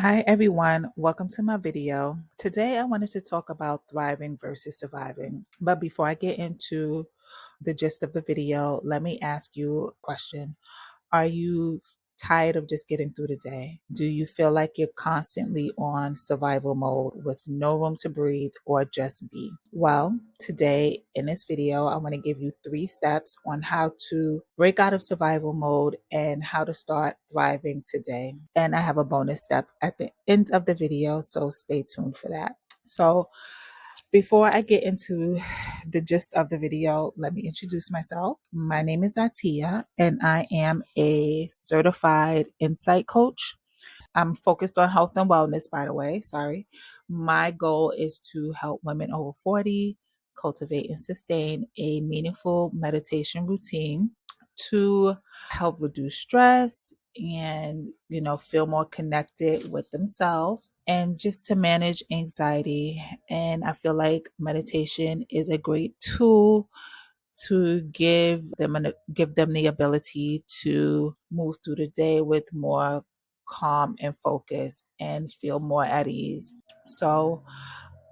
Hi everyone, welcome to my video. Today I wanted to talk about thriving versus surviving. But before I get into the gist of the video, let me ask you a question. Are you tired of just getting through the day? Do you feel like you're constantly on survival mode with no room to breathe or just be? Well, today in this video, I want to give you 3 steps on how to break out of survival mode and how to start thriving today. And I have a bonus step at the end of the video, so stay tuned for that. So, before I get into the gist of the video, let me introduce myself. My name is Atia, and I am a certified insight coach. I'm focused on health and wellness, by the way. Sorry. My goal is to help women over 40 cultivate and sustain a meaningful meditation routine to help reduce stress and feel more connected with themselves and just to manage anxiety. And I feel like meditation is a great tool to give them the ability to move through the day with more calm and focus and feel more at ease. So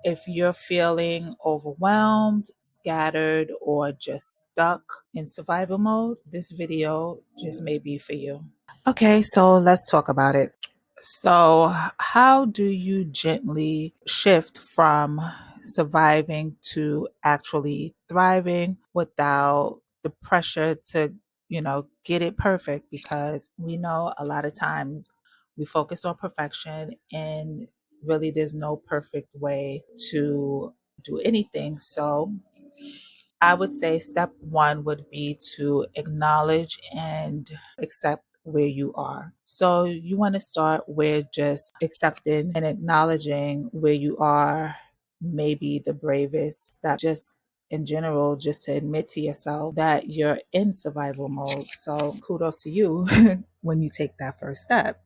if you're feeling overwhelmed, scattered, or just stuck in survival mode, this video just may be for you. Okay, so let's talk about it. So, how do you gently shift from surviving to actually thriving without the pressure to, get it perfect? Because we know a lot of times we focus on perfection and really there's no perfect way to do anything. So, I would say step one would be to acknowledge and accept where you are. So you want to start with just accepting and acknowledging where you are, maybe the bravest step, just in general, just to admit to yourself that you're in survival mode. So kudos to you when you take that first step,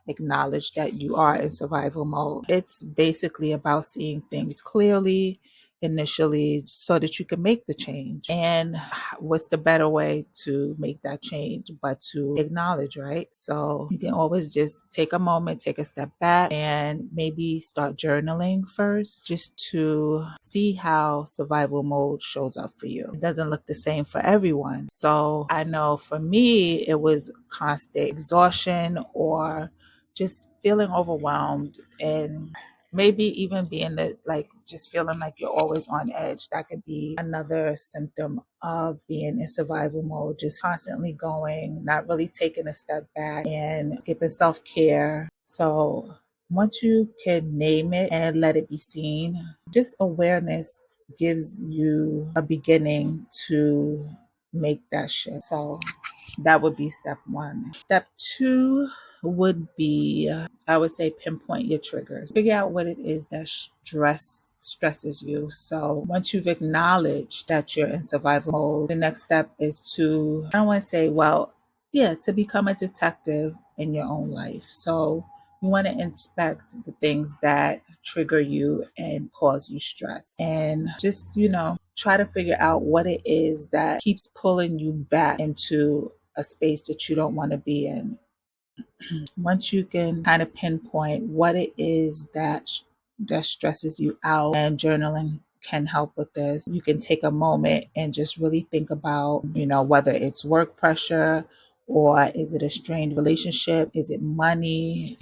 acknowledge that you are in survival mode. It's basically about seeing things clearly initially so that you can make the change. And what's the better way to make that change but to acknowledge, right? So you can always just take a moment, take a step back, and maybe start journaling first just to see how survival mode shows up for you. It doesn't look the same for everyone. So I know for me, it was constant exhaustion or just feeling overwhelmed and maybe even being just feeling like you're always on edge. That could be another symptom of being in survival mode, just constantly going, not really taking a step back and skipping self-care. So once you can name it and let it be seen, just awareness gives you a beginning to make that shift. So that would be step one. Step two would be, I would say, pinpoint your triggers. Figure out what it is that stresses you. So once you've acknowledged that you're in survival mode, the next step is to, I don't want to say, to become a detective in your own life. So you want to inspect the things that trigger you and cause you stress. And just, try to figure out what it is that keeps pulling you back into a space that you don't want to be in. Once you can kind of pinpoint what it is that stresses you out, and journaling can help with this, you can take a moment and just really think about, whether it's work pressure or is it a strained relationship? Is it money?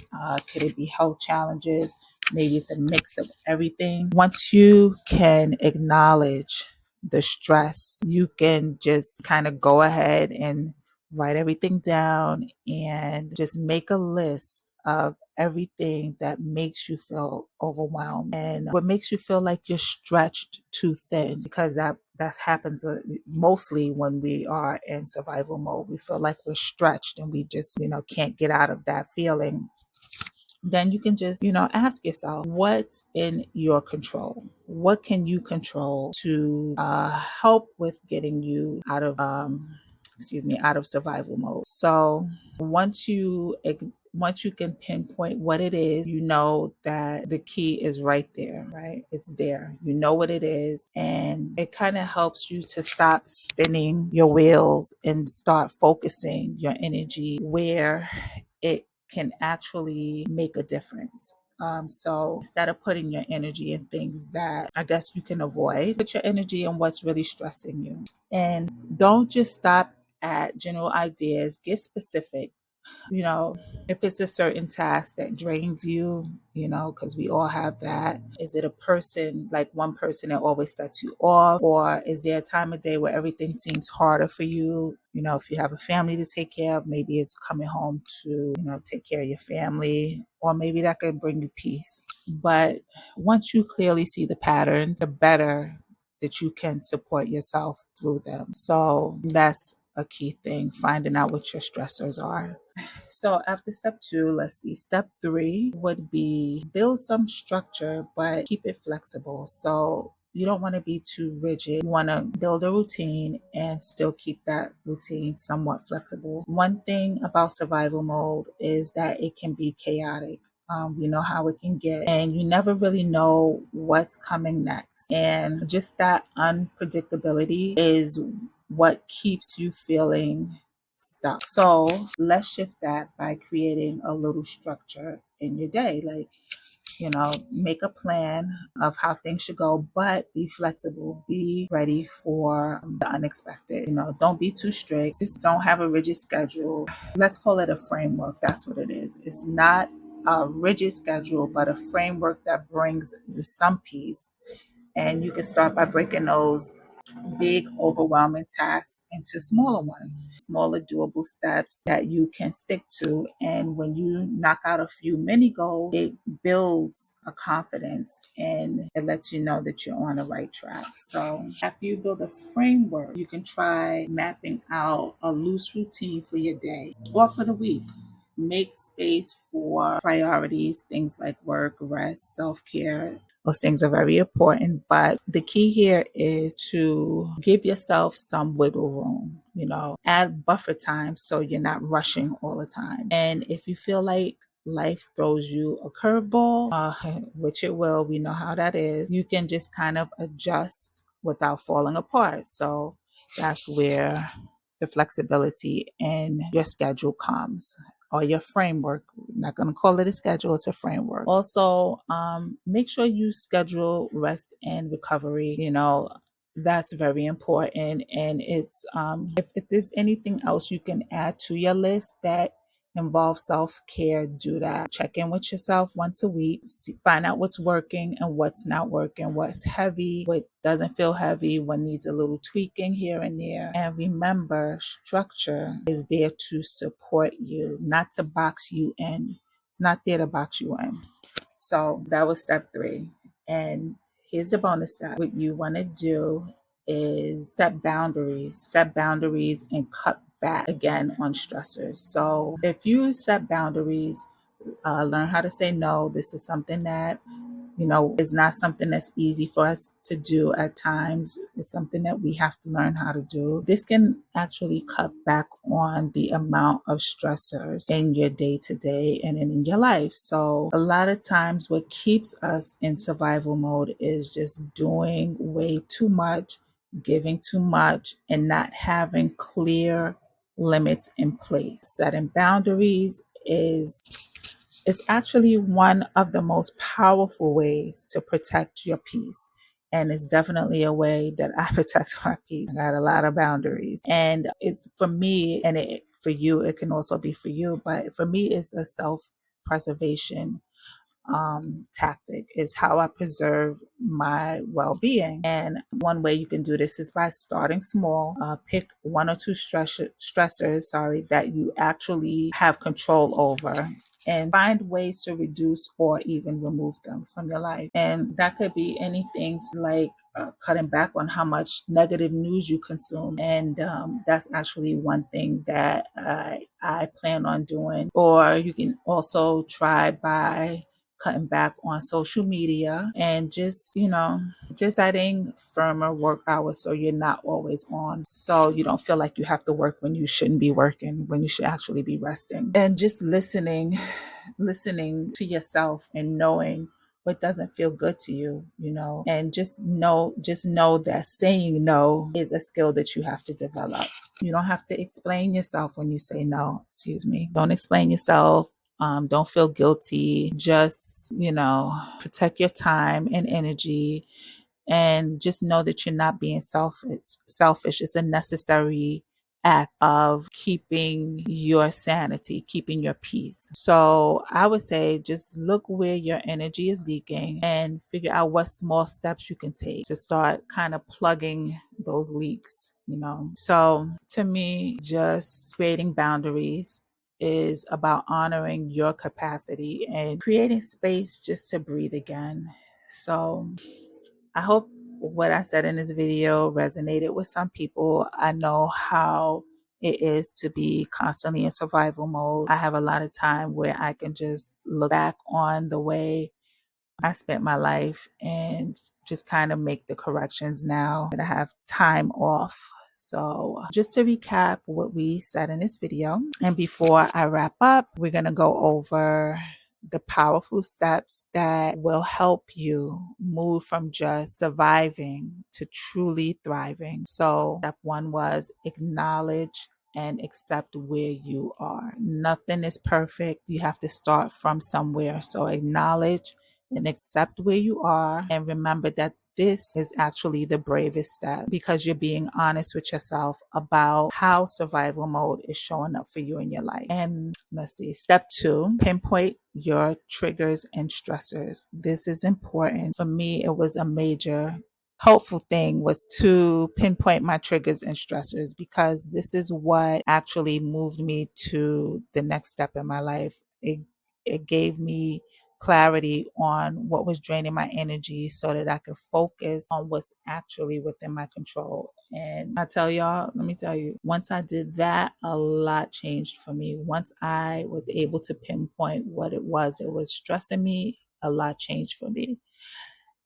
Could it be health challenges? Maybe it's a mix of everything. Once you can acknowledge the stress, you can just kind of go ahead and write everything down and just make a list of everything that makes you feel overwhelmed and what makes you feel like you're stretched too thin, because that happens mostly when we are in survival mode. We feel like we're stretched and we just can't get out of that feeling. Then you can just ask yourself, what's in your control? What can you control to help with getting you out of out of survival mode? So once you can pinpoint what it is, you know that the key is right there, right? It's there. You know what it is, and it kind of helps you to stop spinning your wheels and start focusing your energy where it can actually make a difference. So instead of putting your energy in things that I guess you can avoid, put your energy in what's really stressing you. And don't just stop at general ideas, get specific. You know, if it's a certain task that drains you, because we all have that. Is it a person, like one person that always sets you off? Or is there a time of day where everything seems harder for you? If you have a family to take care of, maybe it's coming home to, take care of your family, or maybe that could bring you peace. But once you clearly see the pattern, the better that you can support yourself through them. So that's a key thing, finding out what your stressors are. So after step 2, let's see. Step 3 would be build some structure, but keep it flexible. So you don't want to be too rigid. You want to build a routine and still keep that routine somewhat flexible. One thing about survival mode is that it can be chaotic. We know how it can get, and you never really know what's coming next. And just that unpredictability is what keeps you feeling stuck. So let's shift that by creating a little structure in your day. Like, make a plan of how things should go, but be flexible. Be ready for the unexpected. Don't be too strict. Just don't have a rigid schedule. Let's call it a framework. That's what it is. It's not a rigid schedule, but a framework that brings you some peace. And you can start by breaking those big, overwhelming tasks into smaller ones, smaller, doable steps that you can stick to. And when you knock out a few mini goals, it builds a confidence and it lets you know that you're on the right track. So after you build a framework, you can try mapping out a loose routine for your day or for the week. Make space for priorities, things like work, rest, self-care. Those things are very important, but the key here is to give yourself some wiggle room, add buffer time so you're not rushing all the time. And if you feel like life throws you a curveball, which it will, we know how that is, you can just kind of adjust without falling apart. So that's where the flexibility in your schedule comes, or your framework. I'm not going to call it a schedule, it's a framework. Also, make sure you schedule rest and recovery. That's very important. And it's if there's anything else you can add to your list that involve self-care, do that. Check in with yourself once a week, find out what's working and what's not working, what's heavy, what doesn't feel heavy, what needs a little tweaking here and there. And remember, structure is there to support you, not to box you in. It's not there to box you in. So that was step 3. And here's the bonus step. What you want to do is set boundaries and cut back again on stressors. So if you set boundaries, learn how to say no. This is something that is not something that's easy for us to do at times. It's something that we have to learn how to do. This can actually cut back on the amount of stressors in your day to day and in your life. So a lot of times what keeps us in survival mode is just doing way too much, giving too much, and not having clear limits in place. Setting boundaries is it's actually one of the most powerful ways to protect your peace. And it's definitely a way that I protect my peace. I got a lot of boundaries. And it's for me, and for you, it can also be for you. But for me, it's a self-preservation tactic, is how I preserve my well-being. And one way you can do this is by starting small. Pick one or two stressors, that you actually have control over, and find ways to reduce or even remove them from your life. And that could be anything like cutting back on how much negative news you consume. And that's actually one thing that I plan on doing. Or you can also try by cutting back on social media and just adding firmer work hours so you're not always on, so you don't feel like you have to work when you shouldn't be working, when you should actually be resting. And just listening to yourself and knowing what doesn't feel good to you, and just know that saying no is a skill that you have to develop. You don't have to explain yourself when you say no. Excuse me. Don't explain yourself. Don't feel guilty. Just, protect your time and energy, and just know that you're not being selfish. It's a necessary act of keeping your sanity, keeping your peace. So I would say just look where your energy is leaking and figure out what small steps you can take to start kind of plugging those leaks. So to me, just creating boundaries is about honoring your capacity and creating space just to breathe again. So I hope what I said in this video resonated with some people. I know how it is to be constantly in survival mode. I have a lot of time where I can just look back on the way I spent my life and just kind of make the corrections now that I have time off. So just to recap what we said in this video, and before I wrap up, we're going to go over the powerful steps that will help you move from just surviving to truly thriving. So step one was acknowledge and accept where you are. Nothing is perfect. You have to start from somewhere. So acknowledge and accept where you are, and remember that this is actually the bravest step because you're being honest with yourself about how survival mode is showing up for you in your life. And let's see, step two, pinpoint your triggers and stressors. This is important. For me, it was a major helpful thing was to pinpoint my triggers and stressors, because this is what actually moved me to the next step in my life. It gave me clarity on what was draining my energy so that I could focus on what's actually within my control. And let me tell you, once I did that, a lot changed for me. Once I was able to pinpoint what it was that was stressing me, a lot changed for me.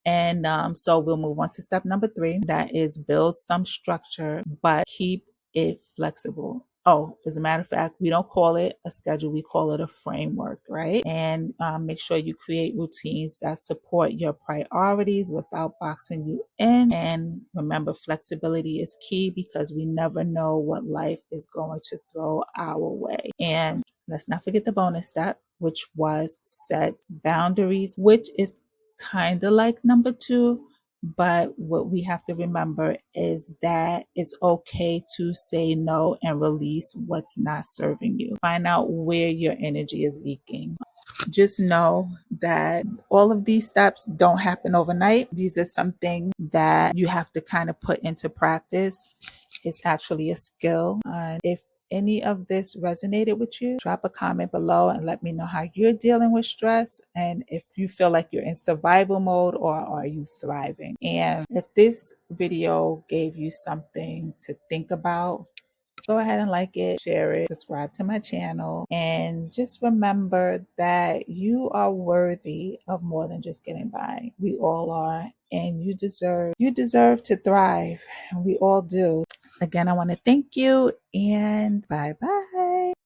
And so we'll move on to step number three. That is build some structure, but keep it flexible. Oh, as a matter of fact, we don't call it a schedule. We call it a framework, right? And make sure you create routines that support your priorities without boxing you in. And remember, flexibility is key because we never know what life is going to throw our way. And let's not forget the bonus step, which was set boundaries, which is kind of like number two. But what we have to remember is that it's okay to say no and release what's not serving you. Find out where your energy is leaking. Just know that all of these steps don't happen overnight. These are something that you have to kind of put into practice. It's actually a skill. And if any of this resonated with you, drop a comment below and let me know how you're dealing with stress, and if you feel like you're in survival mode or are you thriving. And if this video gave you something to think about, go ahead and like it, share it, subscribe to my channel, and just remember that you are worthy of more than just getting by. We all are, and you deserve to thrive. We all do. Again, I want to thank you, and bye bye.